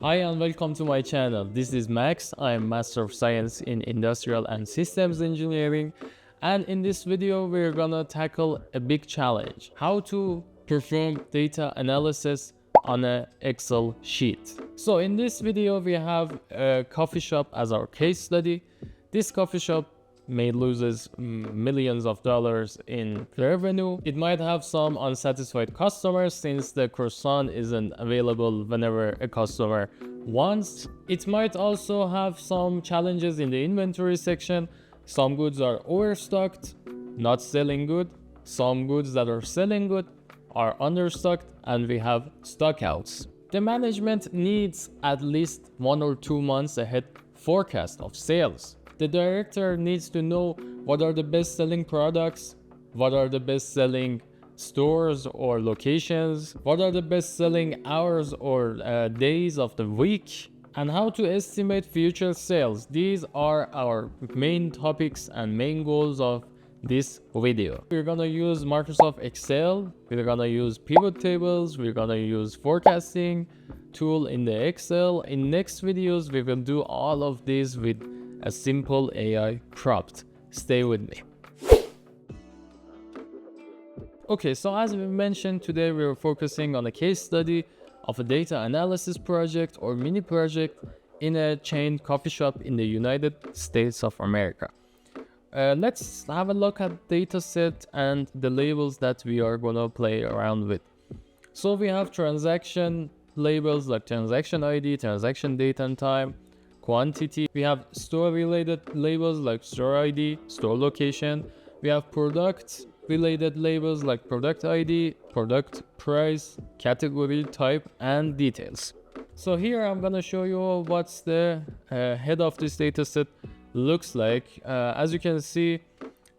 Hi and welcome to my channel. This is Max. I am Master of Science in Industrial and Systems Engineering, and in this video we're gonna tackle a big challenge: how to perform data analysis on an Excel sheet. So in this video we have a coffee shop as our case study. This coffee shop may loses millions of dollars in revenue. It might have some unsatisfied customers since the croissant isn't available whenever a customer wants. It might also have some challenges in the inventory section. Some goods are overstocked, not selling good. Some goods that are selling good are understocked, and we have stockouts. The management needs at least 1 or 2 months ahead forecast of sales. The director needs to know what are the best-selling products, what are the best-selling stores or locations, what are the best-selling hours or days of the week, and how to estimate future sales. These are our main topics and main goals of this video. We're gonna use Microsoft Excel, we're gonna use pivot tables, we're gonna use forecasting tool in the Excel. In next videos we will do all of this with a simple AI prompt. Stay with me. Okay, so as we mentioned, today we're focusing on a case study of a data analysis project or mini project in a chain coffee shop in the United States of America. Let's have a look at dataset and the labels that we are gonna play around with. So we have transaction labels like transaction ID, transaction date and time, quantity. We have store related labels like store ID, store location. We have product related labels like product ID, product price, category type, and details. So here I'm gonna show you what's the head of this dataset looks like. As you can see,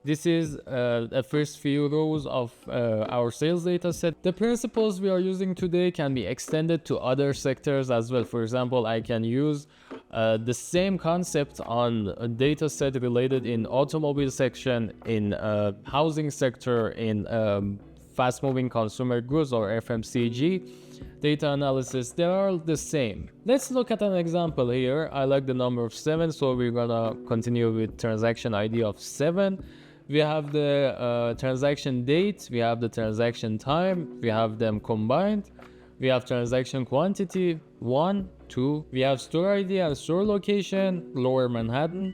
this is the first few rows of our sales data set. The principles we are using today can be extended to other sectors as well. For example, I can use the same concept on a data set related in automobile section, in housing sector, in fast moving consumer goods or FMCG data analysis. They are all the same. Let's look at an example here. I like the number 7, so we're gonna continue with transaction ID of 7. We have the transaction date, we have the transaction time, we have them combined. We have transaction quantity 1, 2. We have store ID and store location, Lower Manhattan.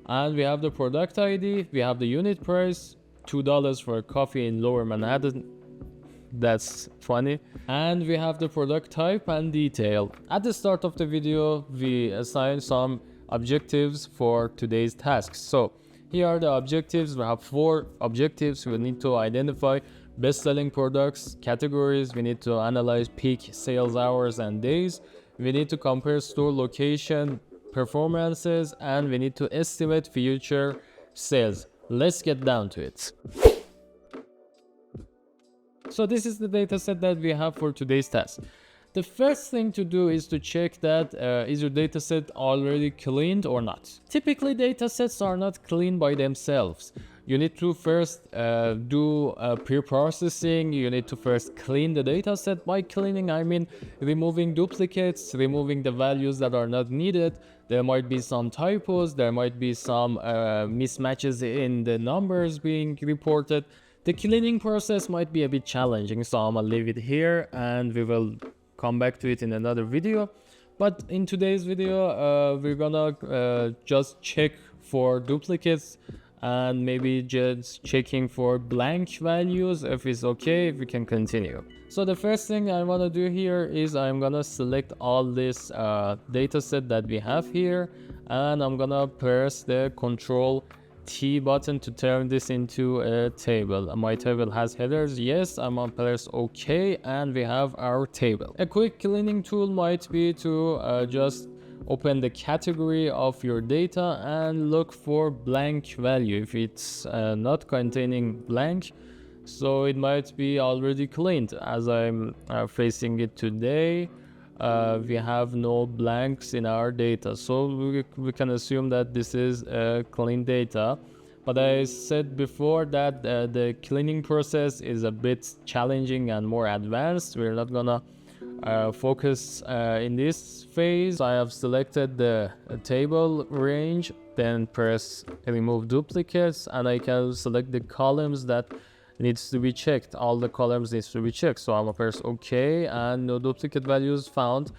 And we have the product ID, we have the unit price, $2 for a coffee in Lower Manhattan. That's funny. And we have the product type and detail. At the start of the video, we assign some objectives for today's tasks. So here are the objectives. We have 4 objectives. We need to identify best-selling products, categories. We need to analyze peak sales hours and days. We need to compare store location performances, and we need to estimate future sales. Let's get down to it. So this is the data set that we have for today's task. The first thing to do is to check that is your dataset already cleaned or not. Typically, datasets are not cleaned by themselves. You need to first do pre-processing. You need to first clean the dataset. By cleaning, I mean removing duplicates, removing the values that are not needed. There might be some typos. There might be some mismatches in the numbers being reported. The cleaning process might be a bit challenging, so I'm gonna leave it here and we will come back to it in another video. But in today's video we're gonna just check for duplicates and maybe just checking for blank values. If it's okay, we can continue. So the first thing I want to do here is I'm gonna select all this data set that we have here, and I'm gonna press the Control T button to turn this into a table. My table has headers. Yes, I'm gonna press OK, and we have our table. A quick cleaning tool might be to just open the category of your data and look for blank value if it's not containing blank. So it might be already cleaned. As I'm facing it today, we have no blanks in our data, so we can assume that this is clean data. But I said before that the cleaning process is a bit challenging and more advanced. We're not gonna focus in this phase. I have selected the table range, then press remove duplicates, and I can select the columns that needs to be checked. All the columns needs to be checked. So I'm gonna press OK, and no duplicate values found.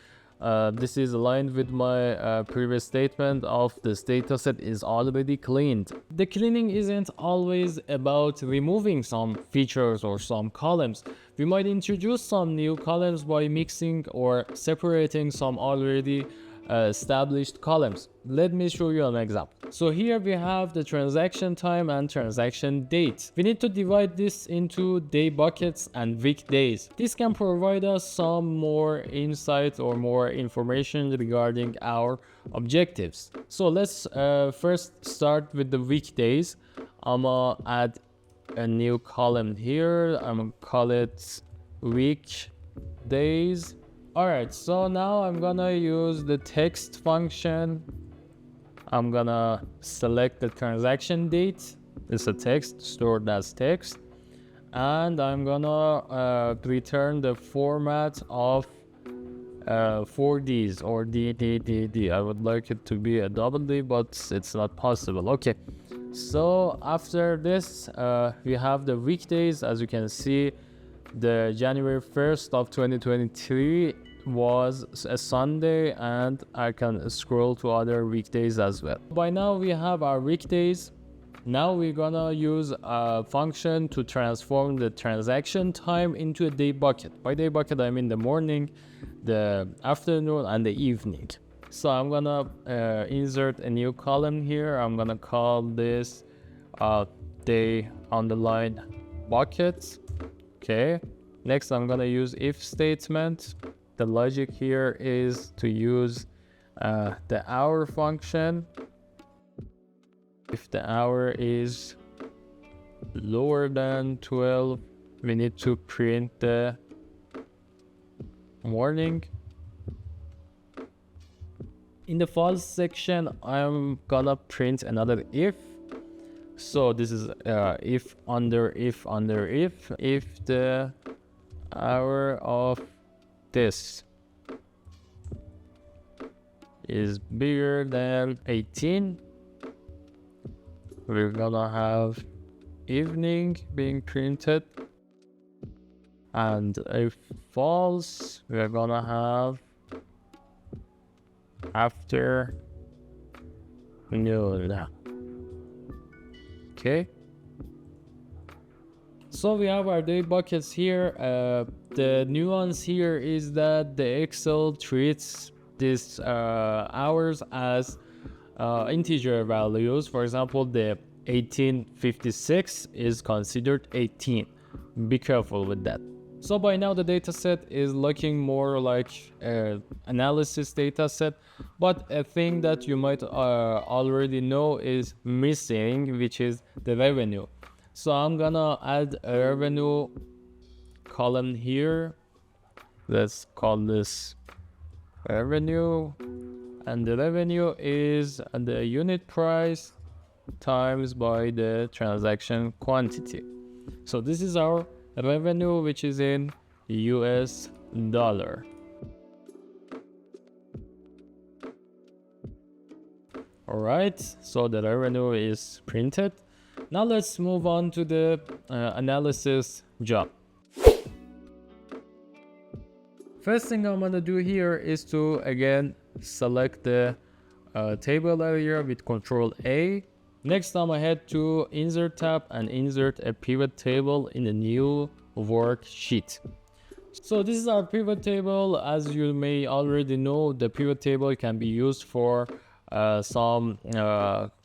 This is aligned with my previous statement of this dataset is already cleaned. The cleaning isn't always about removing some features or some columns. We might introduce some new columns by mixing or separating some already established columns. Let me show you an example. So here we have the transaction time and transaction date. We need to divide this into day buckets and weekdays. This can provide us some more insight or more information regarding our objectives. So let's first start with the weekdays. I'm gonna add a new column here. I'm gonna call it weekdays. Alright, so now I'm gonna use the text function. I'm gonna select the transaction date. It's a text stored as text. And I'm gonna return the format of 4Ds or DDDD. I would like it to be a double D, but it's not possible. Okay, so after this, we have the weekdays. As you can see, the January 1st of 2023 was a Sunday, and I can scroll to other weekdays as well. By now we have our weekdays. Now we're gonna use a function to transform the transaction time into a day bucket. By day bucket I mean the morning, the afternoon, and the evening. So I'm gonna insert a new column here. I'm gonna call this day underline bucket. Okay, next I'm gonna use if statement. The logic here is to use the hour function. If the hour is lower than 12, we need to print the morning. In the false section, I'm gonna print another if. So this is if under if the hour of this is bigger than 18, we're gonna have evening being printed, and if false, we're gonna have after noon. Okay, so we have our day buckets here. The nuance here is that the Excel treats these hours as integer values. For example, the 1856 is considered 18. Be careful with that. So by now the dataset is looking more like an analysis dataset, but a thing that you might already know is missing, which is the revenue. So I'm gonna add a revenue column here. Let's call this revenue, and the revenue is the unit price times by the transaction quantity. So this is our revenue, which is in US dollar. All right, so the revenue is printed. Now let's move on to the analysis job. First thing I'm gonna do here is to again select the table area with Control A. Next, I'm gonna head to Insert tab and insert a pivot table in a new worksheet. So this is our pivot table. As you may already know, the pivot table can be used for some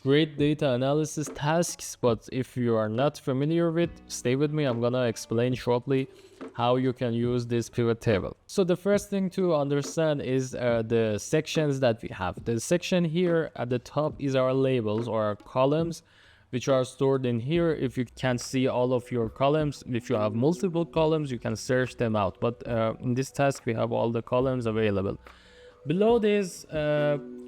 great data analysis tasks, but if you are not familiar with, stay with me. I'm gonna explain shortly how you can use this pivot table. So the first thing to understand is the sections that we have. The section here at the top is our labels or our columns, which are stored in here. If you can't see all of your columns, if you have multiple columns, you can search them out, but in this task we have all the columns available. Below this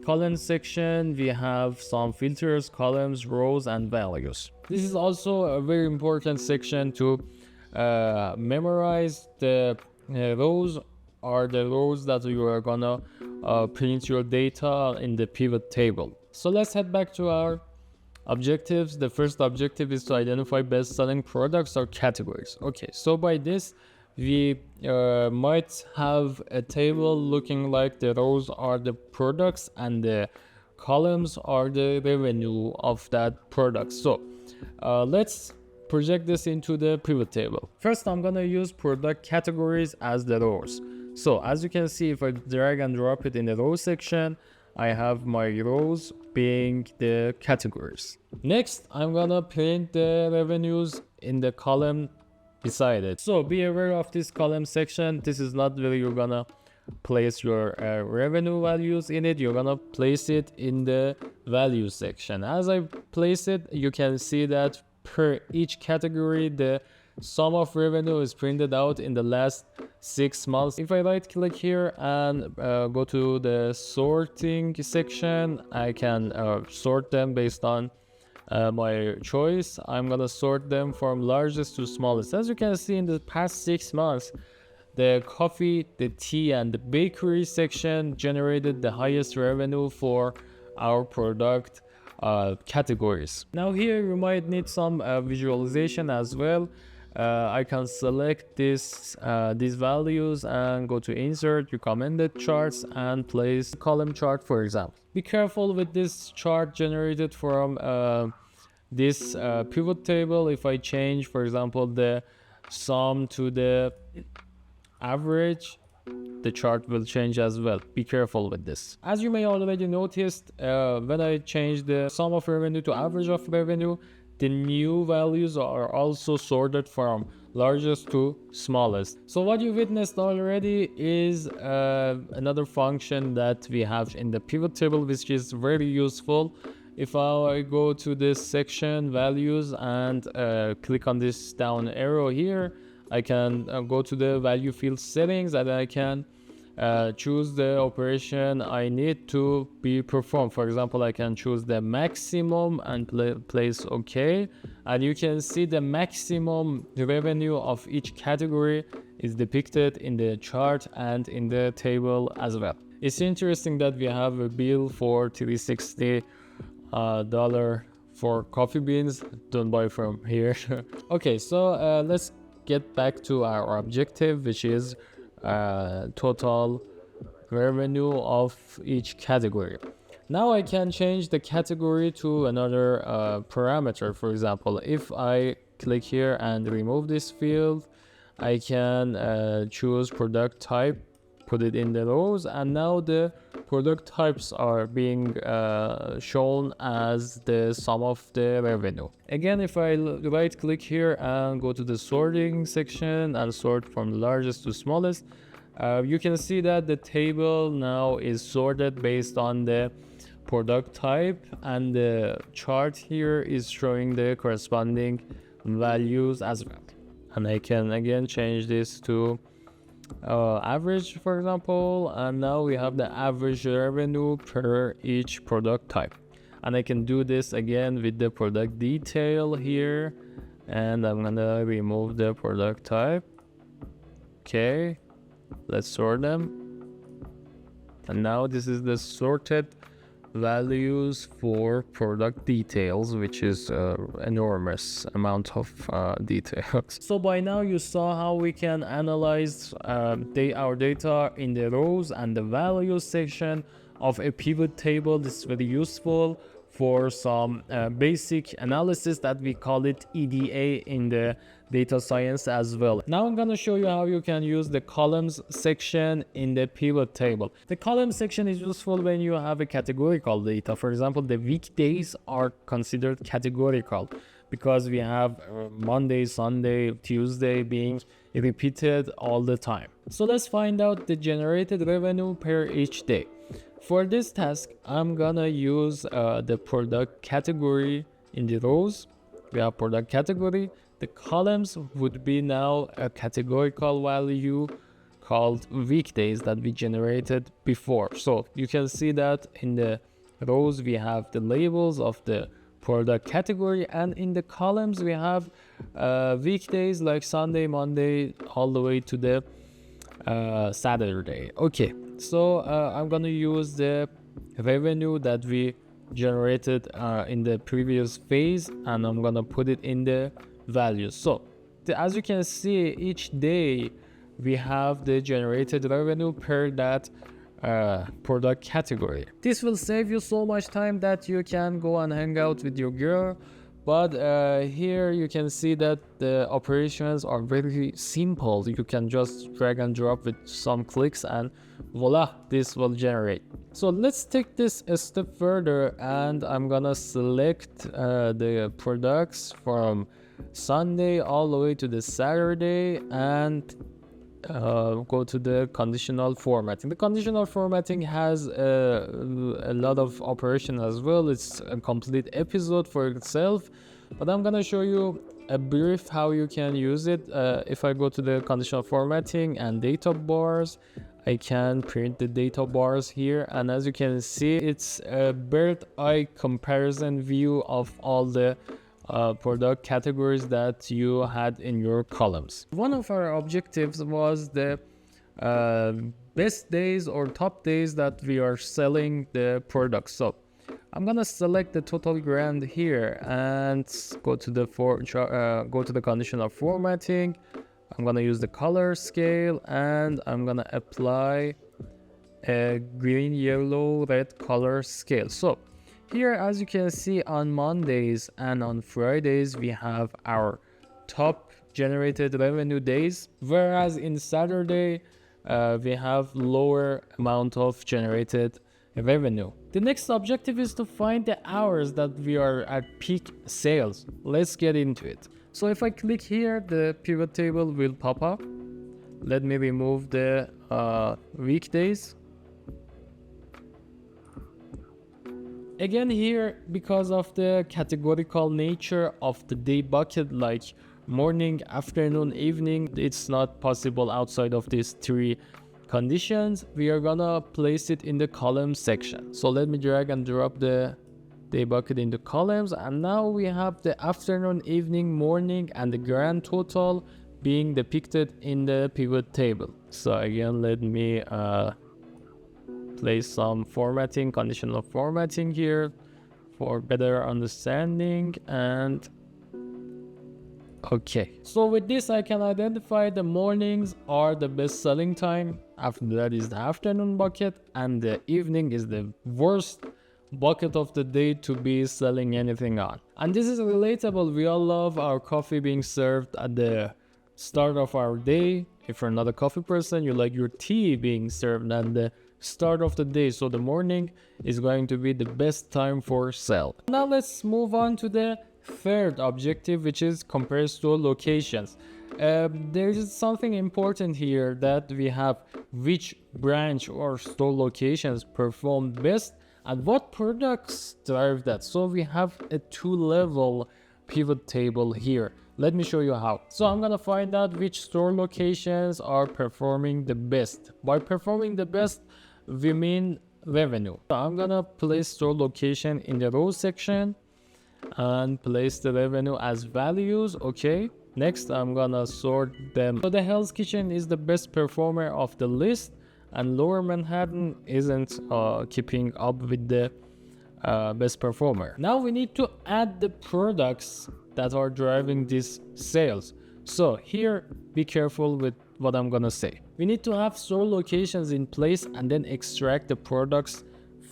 column section, we have some filters, columns, rows, and values. This is also a very important section to memorize the rows are the rows that you are gonna print your data in the pivot table. So let's head back to our objectives. The first objective is to identify best-selling products or categories. Okay, so by this we might have a table looking like the rows are the products and the columns are the revenue of that product. So let's project this into the pivot table. First, I'm gonna use product categories as the rows. So as you can see, if I drag and drop it in the row section, I have my rows being the categories. Next, I'm gonna print the revenues in the column beside it. So be aware of this column section. This is not where you're gonna place your revenue values in it. You're gonna place it in the value section. As I place it, you can see that per each category, the sum of revenue is printed out in the last 6 months. If I right click here and go to the sorting section, I can sort them based on my choice. I'm gonna sort them from largest to smallest. As you can see, in the past 6 months, the coffee, the tea, and the bakery section generated the highest revenue for our product categories. Now here you might need some visualization as well. I can select these values and go to insert recommended charts and place column chart, for example. Be careful with this chart generated from this pivot table. If I change, for example, the sum to the average, the chart will change as well. Be careful with this. As you may already noticed, when I change the sum of revenue to average of revenue, the new values are also sorted from largest to smallest. So what you witnessed already is another function that we have in the pivot table, which is very useful. If I go to this section values and click on this down arrow here, I can go to the value field settings and I can choose the operation I need to be performed. For example, I can choose the maximum and place OK, and you can see the maximum revenue of each category is depicted in the chart and in the table as well. It's interesting that we have a bill for $360 for coffee beans. Don't buy from here. Okay, so let's get back to our objective, which is total revenue of each category. Now I can change the category to another parameter. For example, if I click here and remove this field, I can choose product type, put it in the rows, and now the product types are being shown as the sum of the revenue. Again, if I right click here and go to the sorting section and sort from largest to smallest, you can see that the table now is sorted based on the product type, and the chart here is showing the corresponding values as well. And I can again change this to average, for example, and now we have the average revenue per each product type. And I can do this again with the product detail here, and I'm gonna remove the product type. Okay, let's sort them, and now this is the sorted values for product details, which is enormous amount of details. So by now you saw how we can analyze our data in the rows and the values section of a pivot table. This is very useful for some basic analysis that we call it EDA in the data science as well. Now I'm gonna show you how you can use the columns section in the pivot table. The column section is useful when you have a categorical data. For example, the weekdays are considered categorical because we have Monday, Sunday, Tuesday being repeated all the time. So let's find out the generated revenue per each day. For this task, I'm gonna use the product category in the rows. We have product category. The columns would be now a categorical value called weekdays that we generated before. So you can see that in the rows we have the labels of the product category, and in the columns we have weekdays like Sunday, Monday, all the way to the Saturday. Okay, so I'm gonna use the revenue that we generated in the previous phase, and I'm gonna put it in the values. So as you can see, each day we have the generated revenue per that product category. This will save you so much time that you can go and hang out with your girl. But here you can see that the operations are very simple. You can just drag and drop with some clicks and voila, this will generate. So let's take this a step further, and I'm gonna select the products from Sunday all the way to the Saturday, and go to the conditional formatting. The conditional formatting has a lot of operation as well. It's a complete episode for itself, but I'm gonna show you a brief how you can use it. If I go to the conditional formatting and data bars, I can print the data bars here, and as you can see, it's a bird's eye comparison view of all the product categories that you had in your columns. One of our objectives was the best days or top days that we are selling the products. So I'm gonna select the total grand here and go to the conditional formatting. I'm gonna use the color scale, and I'm gonna apply a green, yellow, red color scale. So here, as you can see, on Mondays and on Fridays, we have our top generated revenue days, whereas in Saturday, we have lower amount of generated revenue. The next objective is to find the hours that we are at peak sales. Let's get into it. So if I click here, the pivot table will pop up. Let me remove the weekdays. Again here, because of the categorical nature of the day bucket, like morning, afternoon, evening, it's not possible outside of these three conditions. We are gonna place it in the column section. So let me drag and drop the day bucket into columns, and now we have the afternoon, evening, morning, and the grand total being depicted in the pivot table. So again, let me place some formatting, conditional formatting here for better understanding. And okay, so with this I can identify the mornings are the best selling time, after that is the afternoon bucket, and the evening is the worst bucket of the day to be selling anything on. And this is relatable. We all love our coffee being served at the start of our day. If you're not a coffee person, you like your tea being served at the start of the day, so the morning is going to be the best time for sale. Now let's move on to the third objective, which is compares to locations. There is something important here, that we have which branch or store locations performed best and what products drive that. So we have a two-level pivot table here. Let me show you how. So I'm gonna find out which store locations are performing the best. By performing the best, we mean revenue. So I'm gonna place store location in the row section and place the revenue as values. Okay, next I'm gonna sort them. So the Hell's Kitchen is the best performer of the list, and Lower Manhattan isn't keeping up with the best performer. Now we need to add the products that are driving these sales. So here, be careful with what I'm gonna say. We need to have store locations in place and then extract the products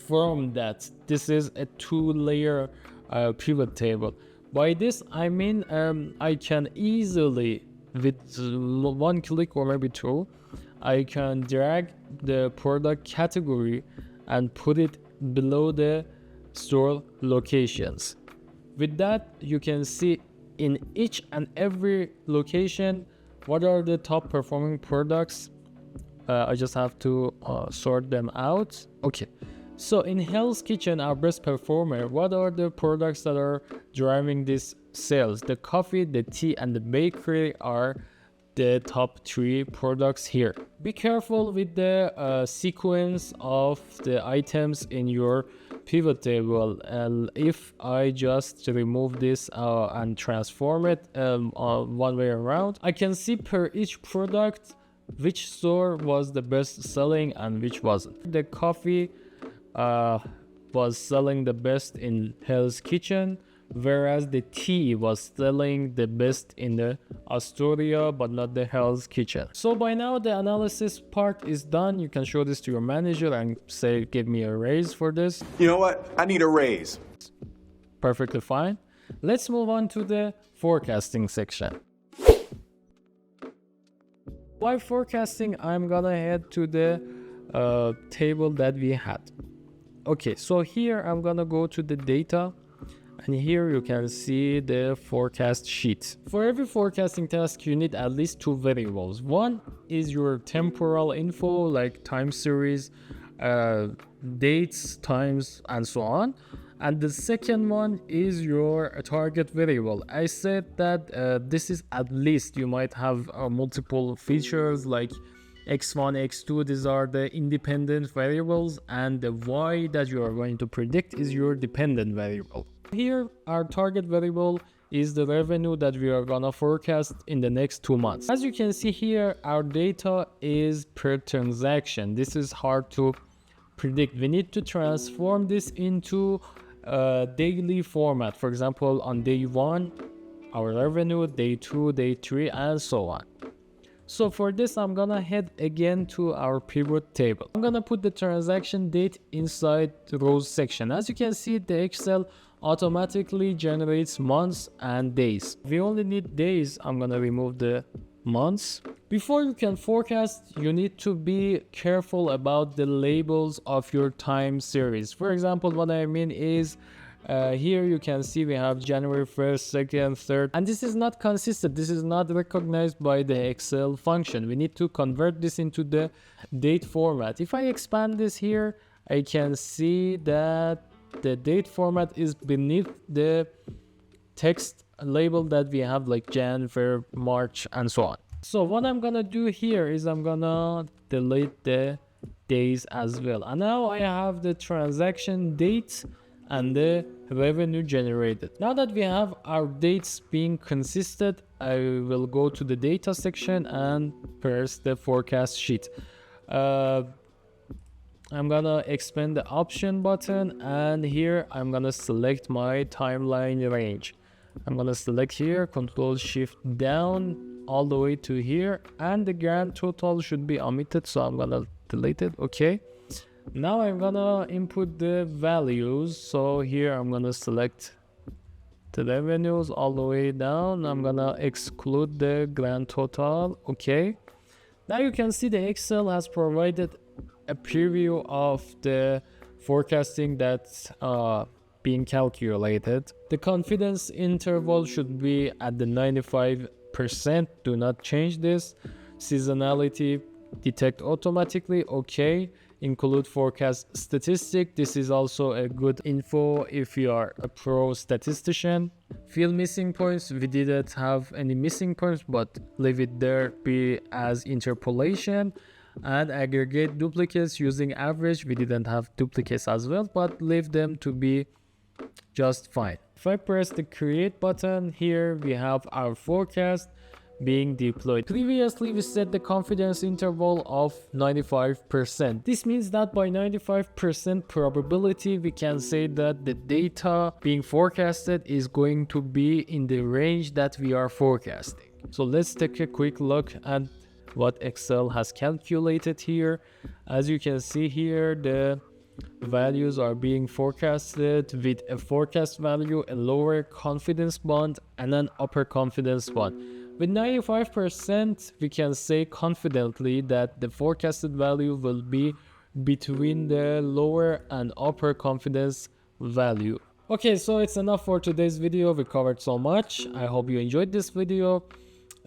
from that. This is a two-layer pivot table. By this I mean I can easily, with one click or maybe two, I can drag the product category and put it below the store locations. With that, you can see in each and every location what are the top performing products. I just have to sort them out. Okay, so in Hell's Kitchen, our best performer, what are the products that are driving these sales? The coffee, the tea, and the bakery are the top three products here. Be careful with the sequence of the items in your pivot table. If I just remove this and transform it one way around, I can see per each product which store was the best selling and which wasn't. The coffee was selling the best in Hell's Kitchen, whereas the tea was selling the best in the Astoria but not the Hell's Kitchen. So by now the analysis part is done. You can show this to your manager and say, give me a raise for this. You know what? I need a raise. Perfectly fine. Let's move on to the forecasting section. While forecasting, I'm gonna head to the table that we had. Okay, so here I'm gonna go to the data, and here you can see the forecast sheet. For every forecasting task, you need at least two variables. One is your temporal info, like time series, dates, times, and so on. And the second one is your target variable. I said that this is at least, you might have multiple features like x1, x2, these are the independent variables, and the y that you are going to predict is your dependent variable. Here, our target variable is the revenue that we are gonna forecast in the next 2 months. As you can see here, our data is per transaction. This is hard to predict. We need to transform this into daily format. For example, on day 1, our revenue, day 2, day 3, and so on. So for this, I'm gonna head again to our pivot table. I'm gonna put the transaction date inside the rows section. As you can see, the Excel automatically generates months and days. We only need days. I'm gonna remove the months. Before you can forecast, you need to be careful about the labels of your time series. For example, what I mean is here you can see we have January 1st, 2nd, 3rd, and this is not consistent. This is not recognized by the Excel function. We need to convert this into the date format. If I expand this here, I can see that the date format is beneath the text label that we have, like Jan, Feb, March, and so on. So what I'm gonna do here is I'm gonna delete the days as well. And now I have the transaction date and the revenue generated. Now that we have our dates being consistent, I will go to the data section and press the forecast sheet. I'm gonna expand the option button, and here I'm gonna select my timeline range. I'm gonna select here, Control Shift down all the way to here, and the grand total should be omitted, so I'm gonna delete it. Okay. Now I'm gonna input the values. So here I'm gonna select the revenues all the way down. I'm gonna exclude the grand total. Okay. Now you can see the Excel has provided a preview of the forecasting that's being calculated. The confidence interval should be at the 95%. Do not change this. Seasonality detect automatically. Okay. Include forecast statistic. This is also a good info if you are a pro statistician. Fill missing points. We didn't have any missing points, but leave it there, be as interpolation. And aggregate duplicates using average. We didn't have duplicates as well, but leave them to be just fine. If I press the create button, here we have our forecast being deployed. Previously, we set the confidence interval of 95%. This means that by 95% probability, we can say that the data being forecasted is going to be in the range that we are forecasting. So let's take a quick look at what Excel has calculated here. As you can see here, the values are being forecasted with a forecast value, a lower confidence band, and an upper confidence band. With 95%, we can say confidently that the forecasted value will be between the lower and upper confidence value. Okay, so it's enough for today's video. We covered so much. I hope you enjoyed this video.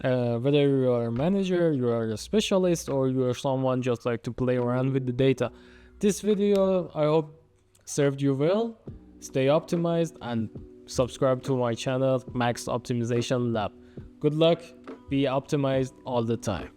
Whether you are a manager, you are a specialist, or you are someone just like to play around with the data, this video I hope served you well. Stay optimized and subscribe to my channel, Max Optimization Lab. Good luck, be optimized all the time.